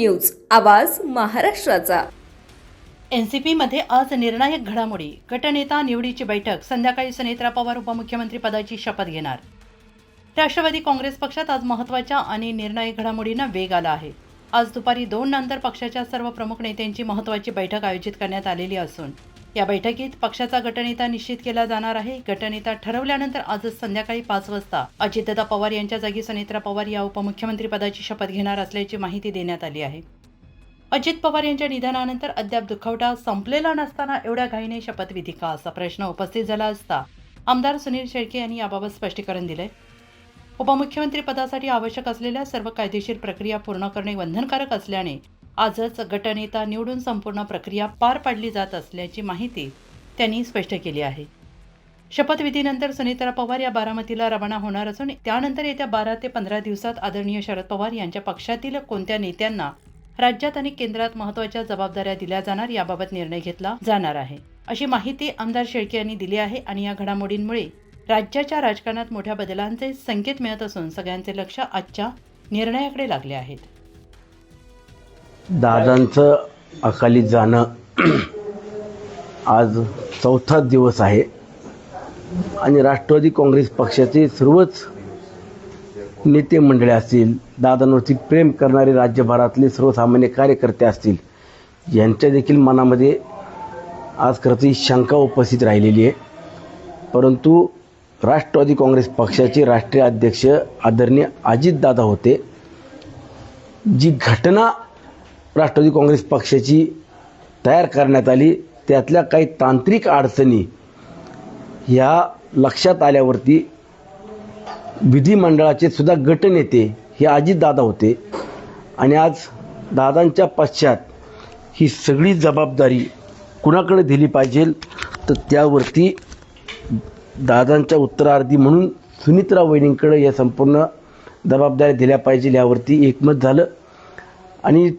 News, आवाज महाराष्ट्राचा। एनसीपीमध्ये आज निर्णायक घडामोडी। गटनेता निवडीची बैठक। संध्याकाळी सुनेत्रा पवार उपमुख्यमंत्री पदाची शपथ घेणार। राष्ट्रवादी काँग्रेस पक्षात आज महत्त्वाच्या आणि निर्णायक घडामोडींना वेग आला आहे। आज दुपारी 2 नंतर पक्षाच्या सर्व प्रमुख नेत्यांची महत्त्वाची बैठक आयोजित करण्यात आलेली असून या बैठकीत पक्षाचा गटनेता निश्चित केला जाणार आहे। गटनेता ठरवल्यानंतर आजच संध्याकाळी 5 वाजता अजितदादा पवार यांच्या जागी सुनेत्रा पवार या उपमुख्यमंत्री पदाची शपथ घेणार असल्याची माहिती देण्यात आली आहे। अजित पवार यांच्या निधनानंतर अद्याप दुखवटा संपलेला नसताना एवढ्या घाईने शपथविधी का, असा प्रश्न उपस्थित झाला असता आमदार सुनील शेळके यांनी याबाबत स्पष्टीकरण दिले। उपमुख्यमंत्री पदासाठी आवश्यक असलेल्या सर्व कायदेशीर प्रक्रिया पूर्ण करणे बंधनकारक असल्याने आजच गटनेता निवडून संपूर्ण प्रक्रिया पार पाडली जात असल्याची माहिती त्यांनी स्पष्ट केली आहे। शपथविधीनंतर सुनेत्रा पवार या बारामतीला रवाना होणार असून त्यानंतर येत्या 12 ते 15 दिवसात आदरणीय शरद पवार यांच्या पक्षातील कोणत्या नेत्यांना राज्यात आणि केंद्रात महत्त्वाच्या जबाबदाऱ्या दिल्या जाणार याबाबत निर्णय घेतला जाणार आहे, अशी माहिती आमदार शेळके यांनी दिली आहे। आणि या घडामोडींमुळे राज्याच्या राजकारणात मोठ्या बदलांचे संकेत मिळत असून सगळ्यांचे लक्ष आजच्या निर्णयाकडे लागले आहेत। दादांचं अकाली जाणं आज 4था दिवस आहे आणि राष्ट्रवादी काँग्रेस पक्षाचे सर्वच नेते मंडळी असतील, दादांवरती प्रेम करणारे राज्यभरातले सर्वसामान्य कार्यकर्ते असतील, यांच्या देखील मनामध्ये आज खरंच शंका उपस्थित राहिलेली आहे। परंतु राष्ट्रवादी काँग्रेस पक्षाचे राष्ट्रीय अध्यक्ष आदरणीय अजितदादा होते। जी घटना राष्ट्रवादी काँग्रेस पक्षाची तयार करण्यात आली त्यातल्या काही तांत्रिक अडचणी ह्या लक्षात आल्यावरती विधिमंडळाचे सुद्धा गटनेते हे अजितदादा होते आणि आज दादांच्या पश्चात ही सगळी जबाबदारी कुणाकडे दिली पाहिजे तर त्यावरती दादांच्या उत्तरार्थी म्हणून सुनेत्रा वहिनींकडे या संपूर्ण जबाबदाऱ्या दिल्या पाहिजे यावरती एकमत झालं आणि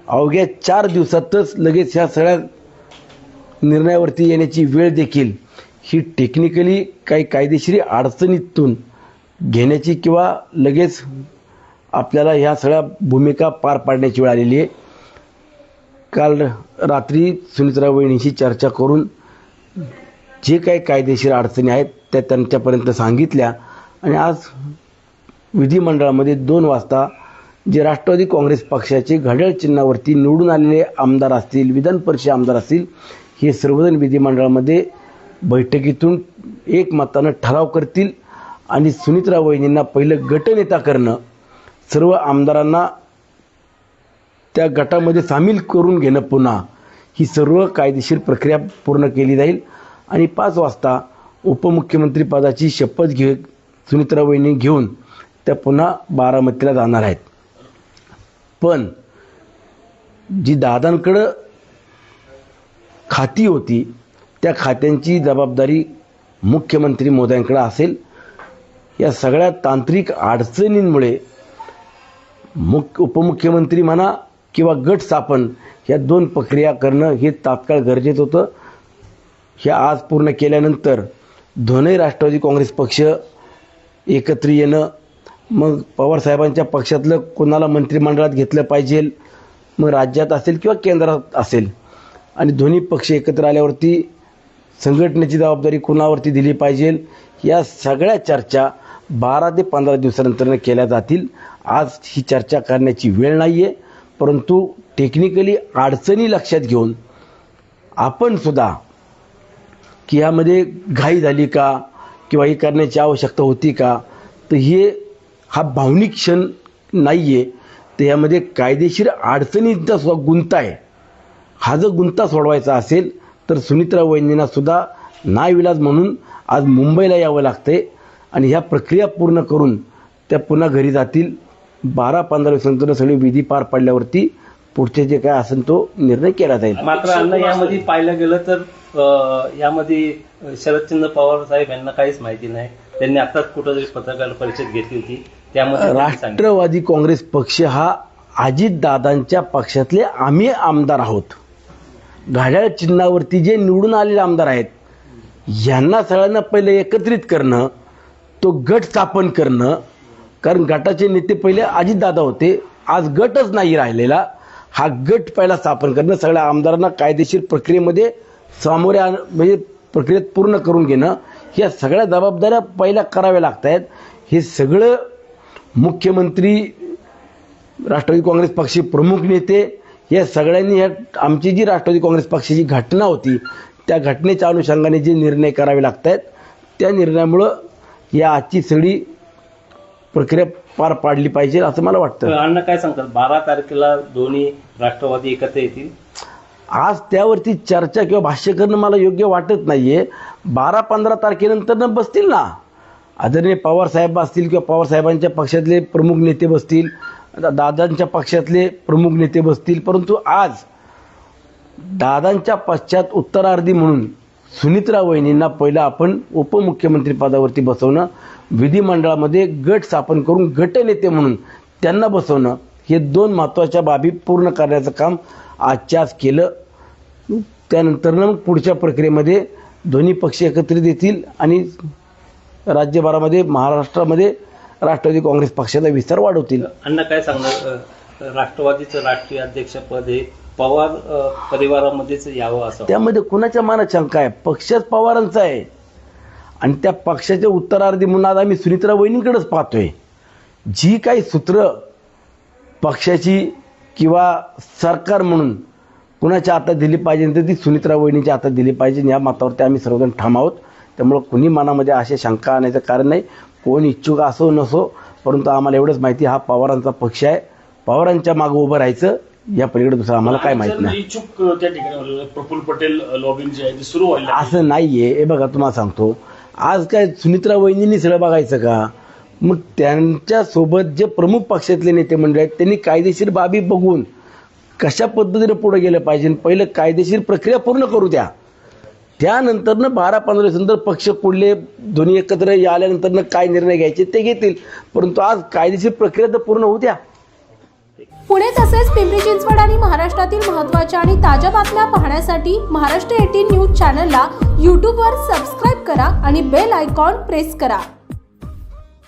अवघ्या 4 दिवसातच लगेच ह्या सगळ्या निर्णयावरती येण्याची वेळ देखील ही टेक्निकली काही कायदेशीर अडचणीतून घेण्याची किंवा लगेच आपल्याला ह्या सगळ्या भूमिका पार पाडण्याची वेळ आलेली आहे। काल रात्री सुनेत्रा वहिनींशी चर्चा करून जे काही कायदेशीर अडचणी आहेत त्या त्यांच्यापर्यंत सांगितल्या आणि आज विधिमंडळामध्ये 2 वाजता जे राष्ट्रवादी काँग्रेस पक्षाचे घड्याळ चिन्हावरती निवडून आलेले आमदार असतील, विधान परिषद आमदार असतील, हे सर्वजण विधिमंडळामध्ये बैठकीतून एकमतानं ठराव करतील आणि सुनेत्रा वहिनींना पहिलं गटनेता करणं, सर्व आमदारांना त्या गटामध्ये सामील करून घेणं, पुन्हा ही सर्व कायदेशीर प्रक्रिया पूर्ण केली जाईल आणि 5 वाजता उपमुख्यमंत्री पदाची शपथ सुनेत्रा वहिनी घेऊन त्या पुन्हा बारामतीला जाणार आहेत। पण जी दादांकडं खाती होती त्या खात्यांची जबाबदारी मुख्यमंत्री महोदयांकडे असेल। या सगळ्या तांत्रिक अडचणींमुळे उपमुख्यमंत्री म्हणा किंवा गट स्थापन या 2 प्रक्रिया करणं हे तात्काळ गरजेचं होतं। हे आज पूर्ण केल्यानंतर दोन्ही राष्ट्रवादी काँग्रेस पक्ष एकत्र येणं, मग पवारसाहेबांच्या पक्षातलं कोणाला मंत्रिमंडळात घेतलं पाहिजे, मग राज्यात असेल किंवा केंद्रात असेल, आणि दोन्ही पक्ष एकत्र आल्यावरती संघटनेची जबाबदारी कोणावरती दिली पाहिजे, या सगळ्या चर्चा 12 ते 15 दिवसानंतर केल्या जातील। आज ही चर्चा करण्याची वेळ नाही आहे, परंतु टेक्निकली अडचणी लक्षात घेऊन आपण सुद्धा की यामध्ये घाई झाली का किंवा हे करण्याची आवश्यकता होती का, तर हा भावनिक क्षण नाही आहे, तर यामध्ये कायदेशीर अडचणींचा सुद्धा गुंता आहे। हा जर गुंता सोडवायचा असेल तर सुनेत्रा वहिनींना सुद्धा नाईलाज म्हणून आज मुंबईला यावं लागतंय आणि ह्या प्रक्रिया पूर्ण करून त्या पुन्हा घरी जातील। 12-15 दिवसांनंतर सगळे विधी पार पडल्यावरती पुढचे जे काय असेल तो निर्णय केला जाईल। मात्र अन्न यामध्ये पाहिलं गेलं तर यामध्ये शरदचंद्र पवार साहेब यांना काहीच माहिती नाही। त्यांनी आताच कुठेतरी पत्रकार परिषद घेतली होती, त्यामध्ये राष्ट्रवादी काँग्रेस पक्ष हा अजितदादांच्या पक्षातले आम्ही आमदार आहोत। घड्याळ चिन्हावरती जे निवडून आलेले आमदार आहेत यांना सगळ्यांना पहिले एकत्रित करणं, तो गट स्थापन करणं, कारण गटाचे नेते पहिले अजितदादा होते, आज गटच नाही राहिलेला. हा गट पहिला स्थापन करणं, सगळ्या आमदारांना कायदेशीर प्रक्रियेमध्ये सामोरे म्हणजे प्रक्रियेत पूर्ण करून घेणं, या सगळ्या जबाबदाऱ्या पहिल्या कराव्या लागत आहेत. हे सगळं मुख्यमंत्री, राष्ट्रवादी काँग्रेस पक्षाचे प्रमुख नेते या सगळ्यांनी आमची जी राष्ट्रवादी काँग्रेस पक्षाची घटना होती त्या घटनेच्या अनुषंगाने जे निर्णय करावे लागत आहेत त्या निर्णयामुळं या आजची सगळी प्रक्रिया पार पाडली पाहिजे असं मला वाटतं. अण्णा काय सांगतात, 12 तारखेला दोन्ही राष्ट्रवादी एकत्र येतील? आज त्यावरती चर्चा किंवा भाष्य करणं मला योग्य वाटत नाहीये. 12-15 तारखेनंतर बसतील ना, आदरणीय पवार साहेब असतील किंवा पवार साहेबांच्या पक्षातले प्रमुख नेते बसतील, दादांच्या पक्षातले प्रमुख नेते बसतील. परंतु आज दादांच्या पश्चात उत्तरार्धी म्हणून सुनित्रा वहिनींना पहिलं आपण उपमुख्यमंत्री पदावरती बसवणं, विधिमंडळामध्ये गट स्थापन करून गटनेते म्हणून त्यांना बसवणं, हे 2 महत्त्वाच्या बाबी पूर्ण करण्याचं काम आजच्या आज केलं. त्यानंतर मग पुढच्या प्रक्रियेमध्ये दोन्ही पक्ष एकत्रित येतील आणि राज्यभरामध्ये, महाराष्ट्रामध्ये राष्ट्रवादी काँग्रेस पक्षाचा विस्तार वाढवतील. अण्णा काय सांगणार, राष्ट्रवादीचं राष्ट्रीय अध्यक्षपद हे पवार परिवारामध्येच यावं असं? त्यामध्ये कुणाच्या मनात शंका आहे? पक्षच पवारांचा आहे आणि त्या पक्षाच्या उत्तरार्धी म्हणून आज आम्ही सुनित्रा वहिनींकडेच पाहतोय. जी काही सूत्र पक्षाची किंवा सरकार म्हणून कुणाच्या हातात दिली पाहिजे तर ती सुनित्रा वहिनीच्या हातात दिली पाहिजे, या मतावरती आम्ही सर्वजण ठाम आहोत. त्यामुळं कुणी मनामध्ये अशा शंका आणायचं कारण नाही. कोण इच्छुक असो नसो, परंतु आम्हाला एवढंच माहिती हा पवारांचा पक्ष आहे, पवारांच्या मागे उभं राहायचं, या पलीकडे दुसरं आम्हाला काय माहिती नाही. इच्छुक त्या ठिकाणी प्रफुल्ल पटेल लॉबिंग जे आहे ते सुरू व्हायला असं नाहीये. हे बघा, तुम्हाला सांगतो, आज काय सुनित्रा वहिनींनी सगळं बघायचं का? मग त्यांच्यासोबत जे प्रमुख पक्षातले नेते मंडळ आहेत त्यांनी कायदेशीर बाबी बघून कशा पद्धतीने पुढे गेलं पाहिजे, पहिलं कायदेशीर प्रक्रिया पूर्ण करू द्या. त्यानंतरनं 12-15 दिवसानंतर पक्ष पुढले दोन्ही एकत्र आल्यानंतर काय निर्णय घ्यायचे ते घेतील. परंतु आज कायदेशीर प्रक्रिया तर पूर्ण होऊ द्या. पुणे तसेच पिंपरी चिंचवड आणि महाराष्ट्रातील महत्त्वाच्या आणि ताज्या बातम्या पाहण्यासाठी महाराष्ट्र 18 न्यूज चॅनलला यूट्यूबवर सबस्क्राईब करा आणि बेल आयकॉन प्रेस करा.